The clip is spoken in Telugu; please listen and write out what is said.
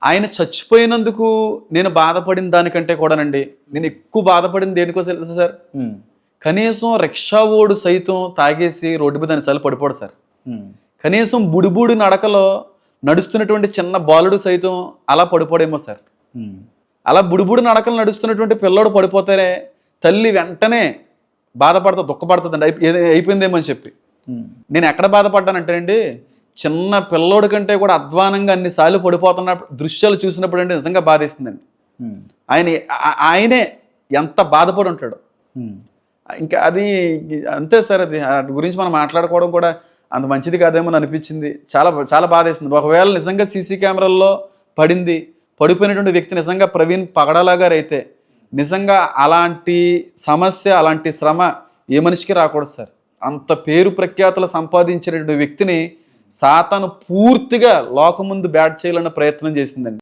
ఆయన చచ్చిపోయినందుకు నేను బాధపడిన దానికంటే కూడానండి, నేను ఎక్కువ బాధపడింది దేనికోసం తెలుసా సార్? ఉమ్, కనీసం రిక్షా ఓడు సైతం తాగేసి రోడ్డు మీద అన్నిసార్లు పడిపోడు సార్. ఉమ్, కనీసం బుడిబుడి నడకలో నడుస్తున్నటువంటి చిన్న బాలుడు సైతం అలా పడిపోడేమో సార్. ఉమ్, అలా బుడిబుడి నడకలు నడుస్తున్నటువంటి పిల్లోడు పడిపోతారే తల్లి వెంటనే బాధపడుతుంది, దుఃఖపడుతుందండి, అయిపోయిందేమో అని చెప్పి. ఉమ్, నేను ఎక్కడ బాధపడ్డానంటే అండి, చిన్న పిల్లోడి కంటే కూడా అధ్వానంగా అన్నిసార్లు పడిపోతున్న దృశ్యాలు చూసినప్పుడు అంటే నిజంగా బాధేస్తుందండి. ఉమ్, ఆయనే ఎంత బాధపడి ఉంటాడు. ఉమ్, ఇంకా అది అంతే సార్. అది వాటి గురించి మనం మాట్లాడుకోవడం కూడా అంత మంచిది కాదేమో అని అనిపించింది. చాలా చాలా బాధేస్తుంది. ఒకవేళ నిజంగా సీసీ కెమెరాల్లో పడిపోయినటువంటి వ్యక్తి నిజంగా ప్రవీణ్ పగడాల గారు అయితే నిజంగా అలాంటి సమస్య, అలాంటి శ్రమ ఏ మనిషికి రాకూడదు సార్. అంత పేరు ప్రఖ్యాతలు సంపాదించినటువంటి వ్యక్తిని సాతాను పూర్తిగా లోకం ముందు బ్యాట్ చేయాలన్న ప్రయత్నం చేసిందండి.